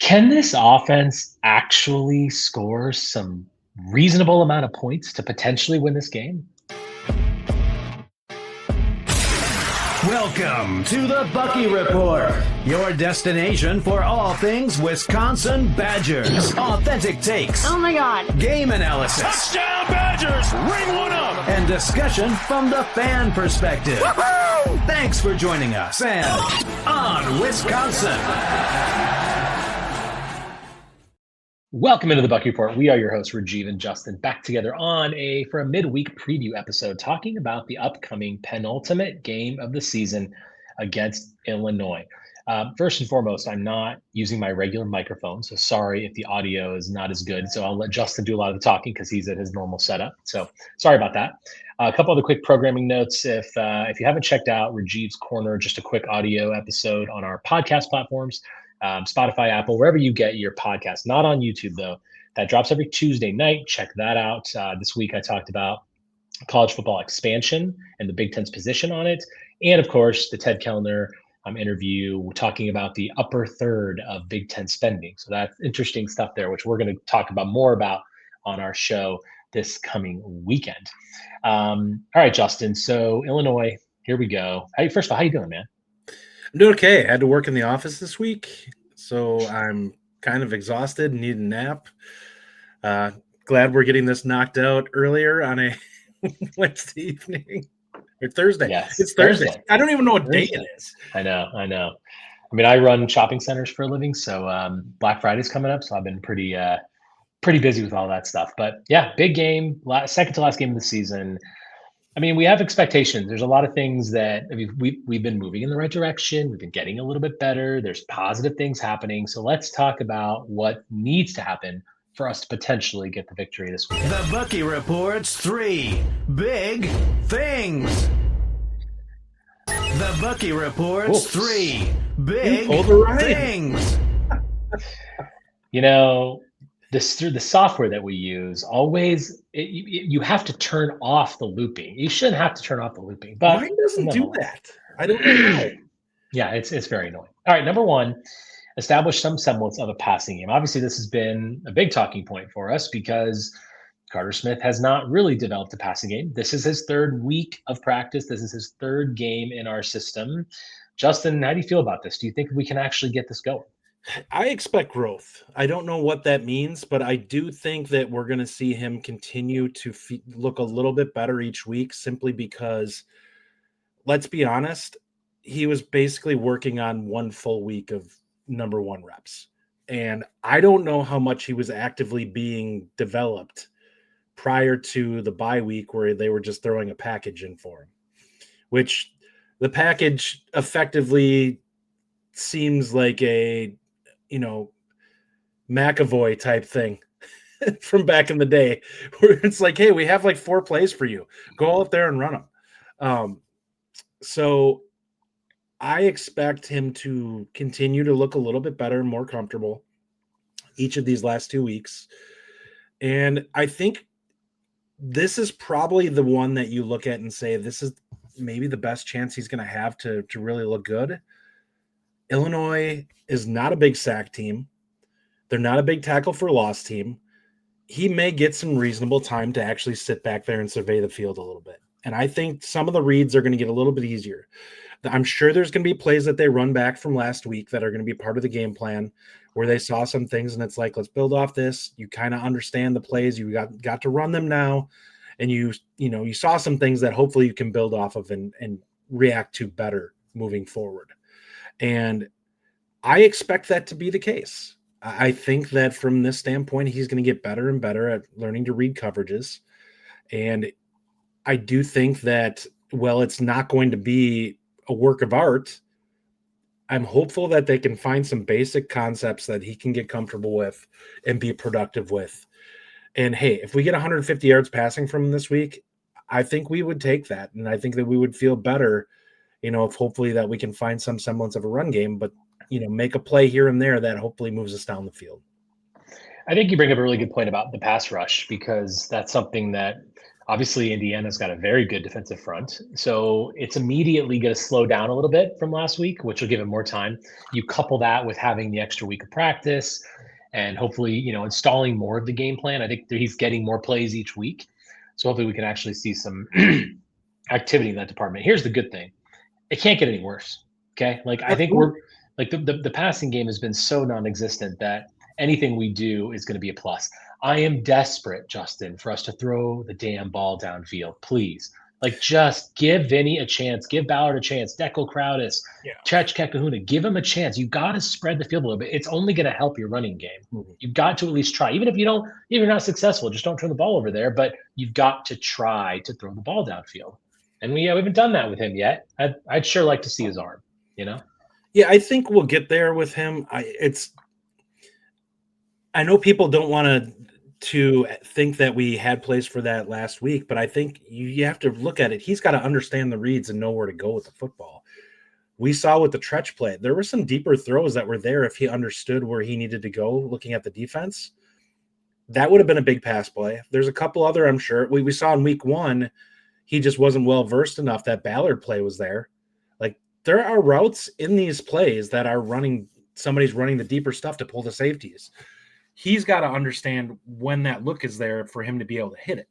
Can this offense actually score some reasonable amount of points to potentially win this game? Welcome to the Bucky Report, your destination for all things Wisconsin Badgers. Authentic takes. Oh my God. Game analysis. Touchdown Badgers! Ring one up! And discussion from the fan perspective. Woo-hoo! Thanks for joining us and on Wisconsin. Welcome into the Bucky Report. We are your hosts, Rajiv and Justin, back together for a midweek preview episode talking about the upcoming penultimate game of the season against Illinois. First and foremost, I'm not using my regular microphone, so sorry if the audio is not as good. So I'll let Justin do a lot of the talking because he's at his normal setup. So sorry about that. A couple other quick programming notes. If you haven't checked out Rajiv's Corner, just a quick audio episode on our podcast platforms. Spotify, Apple, wherever you get your podcast, not on YouTube though. That drops every Tuesday night. Check that out. This week I talked about college football expansion and the Big Ten's position on it. And of course, the Ted Kellner interview talking about the upper third of Big Ten spending. So that's interesting stuff there, which we're going to talk about more about on our show this coming weekend. All right, Justin. So Illinois, here we go. First of all, how you doing, man? I'm doing okay. I had to work in the office this week, so I'm kind of exhausted and need a nap. Glad we're getting this knocked out earlier on a Wednesday evening or Thursday. Yes, it's Thursday. I don't even know what day it is. I know. I mean, I run shopping centers for a living, so Black Friday's coming up, so I've been pretty busy with all that stuff. But yeah, big game, second to last game of the season. I mean, we have expectations. There's a lot of things that we've been moving in the right direction. We've been getting a little bit better. There's positive things happening. So let's talk about what needs to happen for us to potentially get the victory this weekend. The Bucky Report's 3 big things. The Bucky Report's 3 big things. You know, through the software that we use, always you have to turn off the looping. You shouldn't have to turn off the looping, but mine doesn't do that. I don't know. Yeah, it's very annoying. All right, number one, establish some semblance of a passing game. Obviously, this has been a big talking point for us because Carter Smith has not really developed a passing game. This is his third week of practice. This is his third game in our system. Justin, how do you feel about this? Do you think we can actually get this going? I expect growth. I don't know what that means, but I do think that we're going to see him continue to look a little bit better each week simply because, let's be honest, he was basically working on one full week of number one reps. And I don't know how much he was actively being developed prior to the bye week where they were just throwing a package in for him, which the package effectively seems like a McAvoy type thing from back in the day where it's like, hey, we have like 4 plays for you. Go out there and run them. So I expect him to continue to look a little bit better and more comfortable each of these last 2 weeks. And I think this is probably the one that you look at and say, this is maybe the best chance he's going to have to really look good. Illinois is not a big sack team. They're not a big tackle for loss team. He may get some reasonable time to actually sit back there and survey the field a little bit. And I think some of the reads are going to get a little bit easier. I'm sure there's going to be plays that they run back from last week that are going to be part of the game plan where they saw some things and it's like, let's build off this. You kind of understand the plays. You got to run them now. And you saw some things that hopefully you can build off of and react to better moving forward. And I expect that to be the case. I think that from this standpoint, he's going to get better and better at learning to read coverages. And I do think that, well, it's not going to be a work of art. I'm hopeful that they can find some basic concepts that he can get comfortable with and be productive with. And hey, if we get 150 yards passing from him this week, I think we would take that. And I think that we would feel better, if hopefully that we can find some semblance of a run game, but, make a play here and there that hopefully moves us down the field. I think you bring up a really good point about the pass rush because that's something that Obviously, Indiana's got a very good defensive front. So it's immediately going to slow down a little bit from last week, which will give him more time. You couple that with having the extra week of practice and hopefully, installing more of the game plan. I think that he's getting more plays each week. So hopefully we can actually see some activity in that department. Here's the good thing. It can't get any worse. Okay. Like, I think we're like the passing game has been so non-existent that anything we do is going to be a plus. I am desperate, Justin, for us to throw the damn ball downfield, please. Like, just give Vinny a chance, give Ballard a chance, Dekel Crowdis, Chech Kekahuna, give him a chance. You've got to spread the field a little bit. It's only going to help your running game. You've got to at least try. Even if you're not successful, just don't turn the ball over there. But you've got to try to throw the ball downfield. And we haven't done that with him yet. I'd sure like to see his arm, Yeah, I think we'll get there with him. I know people don't want to think that we had plays for that last week, but I think you have to look at it. He's got to understand the reads and know where to go with the football. We saw with the Tretch play, there were some deeper throws that were there if he understood where he needed to go looking at the defense. That would have been a big pass play. There's a couple other, I'm sure. We saw in week 1, he just wasn't well-versed enough. That Ballard play was there. Like, there are routes in these plays that are somebody's running the deeper stuff to pull the safeties. He's got to understand when that look is there for him to be able to hit it.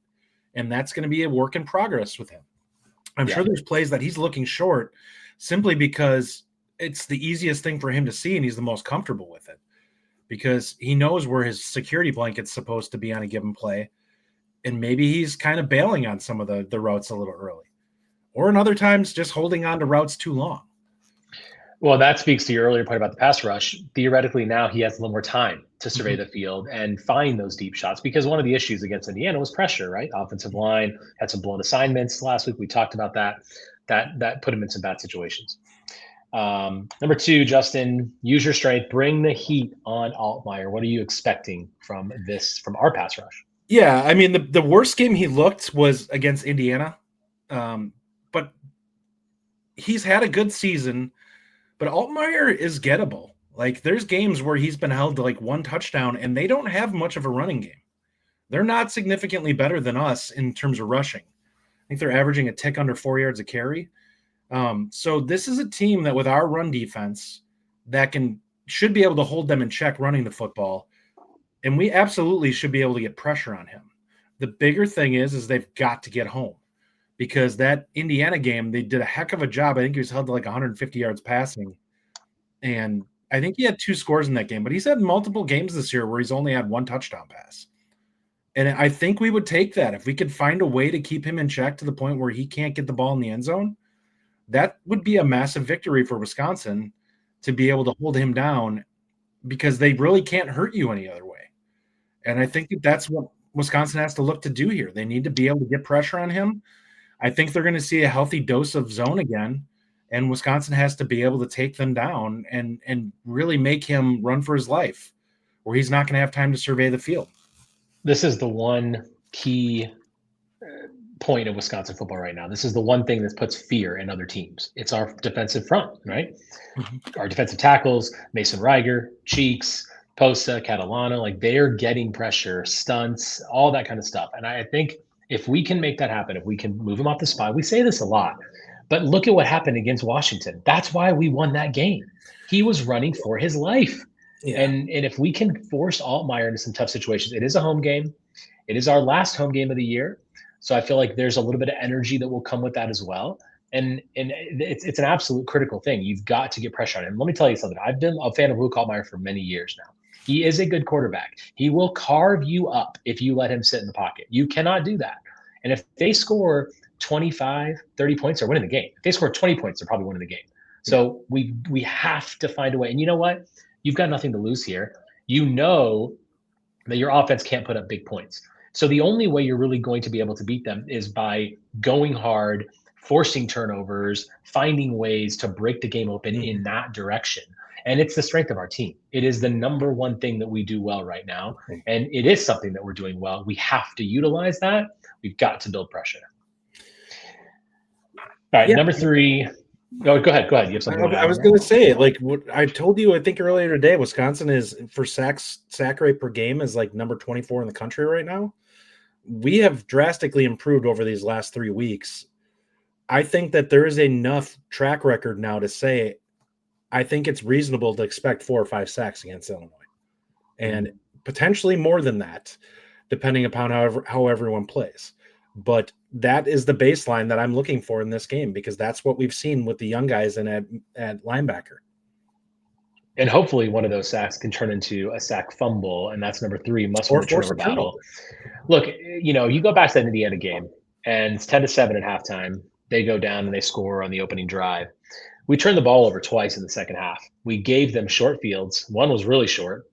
And that's going to be a work in progress with him. I'm sure there's plays that he's looking short simply because it's the easiest thing for him to see and he's the most comfortable with it because he knows where his security blanket's supposed to be on a given play. And maybe he's kind of bailing on some of the routes a little early. Or in other times, just holding on to routes too long. Well, that speaks to your earlier point about the pass rush. Theoretically, now he has a little more time to survey the field and find those deep shots because one of the issues against Indiana was pressure, right? Offensive line had some blown assignments last week. We talked about that. That put him in some bad situations. Number 2, Justin, use your strength. Bring the heat on Altmyer. What are you expecting from our pass rush? Yeah, I mean, the worst game he looked was against Indiana. But he's had a good season. But Altmyer is gettable. Like, there's games where he's been held to like 1 touchdown, and they don't have much of a running game. They're not significantly better than us in terms of rushing. I think they're averaging a tick under 4 yards a carry. So this is a team that with our run defense that should be able to hold them in check running the football, and we absolutely should be able to get pressure on him. The bigger thing is they've got to get home. Because that Indiana game, they did a heck of a job. I think he was held to like 150 yards passing. And I think he had 2 scores in that game. But he's had multiple games this year where he's only had 1 touchdown pass. And I think we would take that. If we could find a way to keep him in check to the point where he can't get the ball in the end zone, that would be a massive victory for Wisconsin to be able to hold him down because they really can't hurt you any other way. And I think that's what Wisconsin has to look to do here. They need to be able to get pressure on him. I think they're going to see a healthy dose of zone again, and Wisconsin has to be able to take them down and really make him run for his life, or he's not going to have time to survey the field. This is the one key point of Wisconsin football right now. This is the one thing that puts fear in other teams. It's our defensive front, right? Our defensive tackles, Mason Reiger, Cheeks, Posa, Catalano, like they're getting pressure, stunts, all that kind of stuff. And I think if we can make that happen, if we can move him off the spot, we say this a lot, but look at what happened against Washington. That's why we won that game. He was running for his life. Yeah. And if we can force Altmyer into some tough situations, it is a home game. It is our last home game of the year. So I feel like there's a little bit of energy that will come with that as well. And it's an absolute critical thing. You've got to get pressure on him. Let me tell you something. I've been a fan of Luke Altmyer for many years now. He is a good quarterback. He will carve you up if you let him sit in the pocket. You cannot do that. And if they score 25, 30 points, they're winning the game. If they score 20 points, they're probably winning the game. So we have to find a way. And you know what? You've got nothing to lose here. You know that your offense can't put up big points. So the only way you're really going to be able to beat them is by going hard, forcing turnovers, finding ways to break the game open in that direction. And it's the strength of our team. It is the number one thing that we do well right now. And it is something that we're doing well. We have to utilize that. We've got to build pressure. All right, number 3. Oh, go ahead. You have something. I was going to say, like what I told you, I think earlier today, Wisconsin is for sack rate per game is like number 24 in the country right now. we have drastically improved over these last 3 weeks. I think that there is enough track record now to say I think it's reasonable to expect 4 or 5 sacks against Illinois, and potentially more than that, depending upon how everyone plays. But that is the baseline that I'm looking for in this game, because that's what we've seen with the young guys and at linebacker. And hopefully one of those sacks can turn into a sack fumble, and that's number 3, must-win the turnover battle. Look, you go back to that Indiana game, and it's 10-7 at halftime. They go down and they score on the opening drive. We turned the ball over twice in the second half. We gave them short fields. One was really short,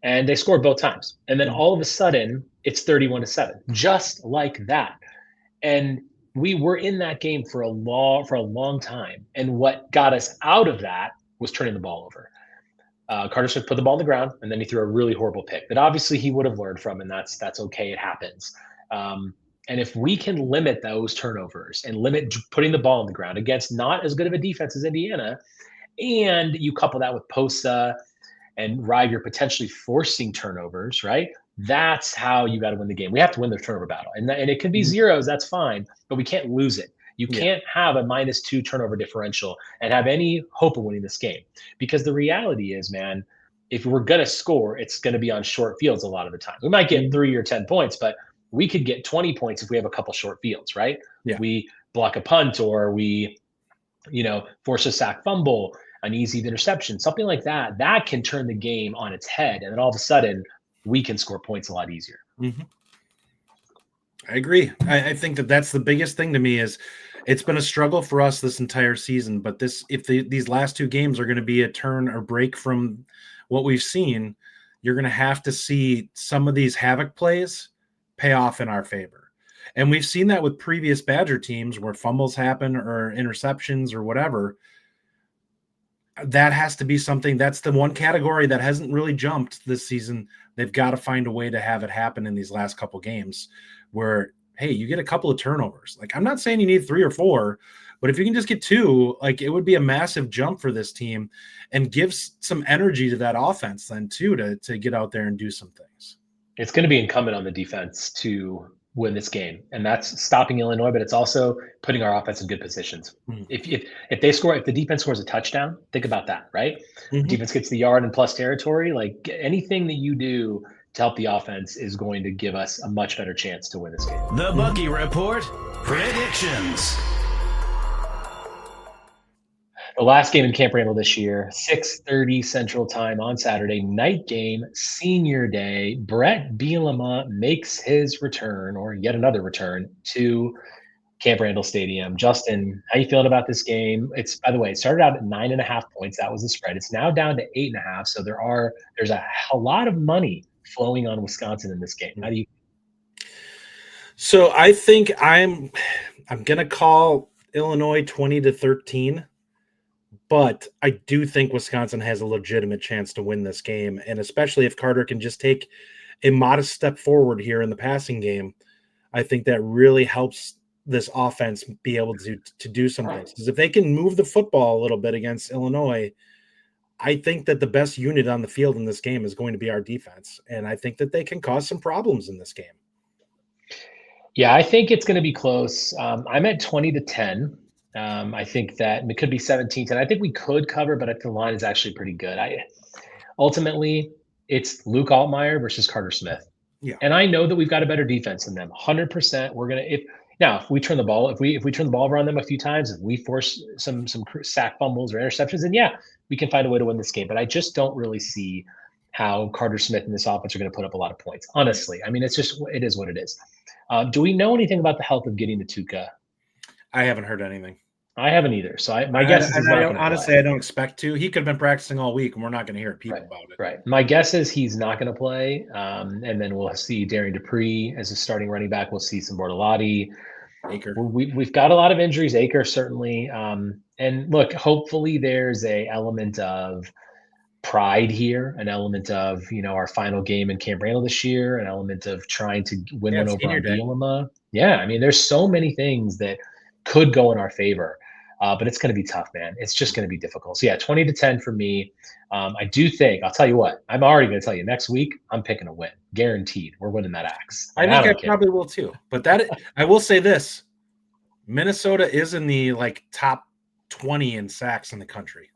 and they scored both times. And then all of a sudden, it's 31-7, just like that. And we were in that game for a long time. And what got us out of that was turning the ball over. Carter Smith put the ball on the ground, and then he threw a really horrible pick that obviously he would have learned from, and that's okay. It happens. And if we can limit those turnovers and limit putting the ball on the ground against not as good of a defense as Indiana, and you couple that with Posa and Riger potentially forcing turnovers, right? That's how you got to win the game. We have to win the turnover battle. And it can be zeros, that's fine, but we can't lose it. You can't have a -2 turnover differential and have any hope of winning this game. Because the reality is, man, if we're going to score, it's going to be on short fields a lot of the time. We might get 3 or 10 points, but we could get 20 points if we have a couple short fields, right? Yeah. We block a punt, or we, force a sack fumble, an easy interception, something like that. That can turn the game on its head. And then all of a sudden, we can score points a lot easier. Mm-hmm. I agree. I think that's the biggest thing to me is it's been a struggle for us this entire season. But if these last 2 games are going to be a turn or break from what we've seen, you're going to have to see some of these havoc plays pay off in our favor. And we've seen that with previous Badger teams where fumbles happen or interceptions or whatever. That has to be something. That's the one category that hasn't really jumped this season. They've got to find a way to have it happen in these last couple games where, hey, you get a couple of turnovers. Like, I'm not saying you need 3 or 4, but if you can just get 2, like, it would be a massive jump for this team and gives some energy to that offense then too, to get out there and do some things. It's going to be incumbent on the defense to win this game, and that's stopping Illinois, but it's also putting our offense in good positions. If the defense scores a touchdown, think about that, right? Defense gets the yard in plus territory. Like, anything that you do to help the offense is going to give us a much better chance to win this game. The Bucky Report predictions. The last game in Camp Randall this year, 6:30 Central Time on Saturday, night game, senior day. Bret Bielema makes his return, or yet another return, to Camp Randall Stadium. Justin, how you feeling about this game? By the way, it started out at 9.5 points. That was the spread. It's now down to 8.5. So there's a lot of money flowing on Wisconsin in this game. How do you? So I think I'm gonna call Illinois 20-13. But I do think Wisconsin has a legitimate chance to win this game, and especially if Carter can just take a modest step forward here in the passing game, I think that really helps this offense be able to do some things. Because if they can move the football a little bit against Illinois, I think that the best unit on the field in this game is going to be our defense, and I think that they can cause some problems in this game. Yeah, I think it's going to be close. I'm at 20-10. I think that it could be 17-10. I think we could cover, but the line is actually pretty good. Ultimately, it's Luke Altmyer versus Carter Smith. Yeah. And I know that we've got a better defense than them. 100%. We're going to if we turn the ball, if we turn the ball over on them a few times, if we force some sack fumbles or interceptions, then we can find a way to win this game. But I just don't really see how Carter Smith and this offense are going to put up a lot of points. Honestly, I mean, it is what it is. Do we know anything about the health of Gideon Natuka? I haven't heard anything. I haven't either. So my guess is he's not going to honestly, play. I don't expect to. He could have been practicing all week, and we're not going to hear people about it. Right. My guess is he's not going to play. And then we'll see Darian Dupree as a starting running back. We'll see some Bortolotti. Aker. We've got a lot of injuries. Aker, certainly. And look, hopefully there's a element of pride here, an element of, our final game in Camp Randall this year, an element of trying to win one over on Bielema. Yeah, I mean, there's so many things that could go in our favor. But it's going to be tough, man. It's just going to be difficult. So yeah, 20-10 for me. I do think, I'll tell you what, I'm already going to tell you next week, I'm picking a win. Guaranteed. We're winning that axe. I think I probably will too. But I will say this, Minnesota is in the top 20 in sacks in the country.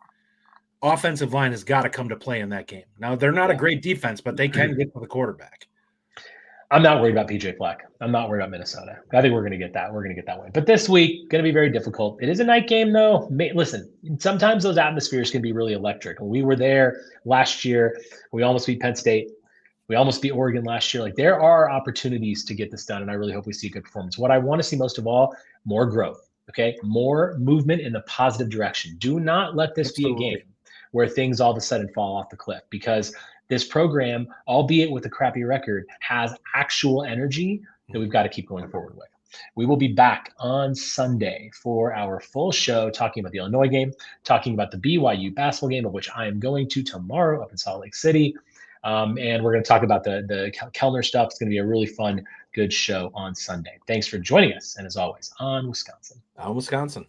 Offensive line has got to come to play in that game. Now, they're not a great defense, but they can get to the quarterback. I'm not worried about PJ Fleck. I'm not worried about Minnesota. I think we're going to get that. We're going to get that win. But this week, going to be very difficult. It is a night game, though. Listen, sometimes those atmospheres can be really electric. When we were there last year, we almost beat Penn State. We almost beat Oregon last year. There are opportunities to get this done, and I really hope we see a good performance. What I want to see most of all, more growth, okay? More movement in the positive direction. Do not let this be a game where things all of a sudden fall off the cliff, because this program, albeit with a crappy record, has actual energy that we've got to keep going forward with. We will be back on Sunday for our full show, talking about the Illinois game, talking about the BYU basketball game, of which I am going to tomorrow up in Salt Lake City. And we're going to talk about the Kellner stuff. It's going to be a really fun, good show on Sunday. Thanks for joining us. And as always, on Wisconsin. On Wisconsin.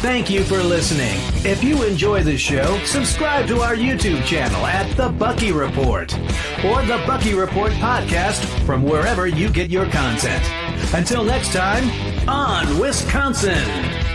Thank you for listening. If you enjoy the show, subscribe to our YouTube channel at The Bucky Report or The Bucky Report podcast from wherever you get your content. Until next time, on Wisconsin.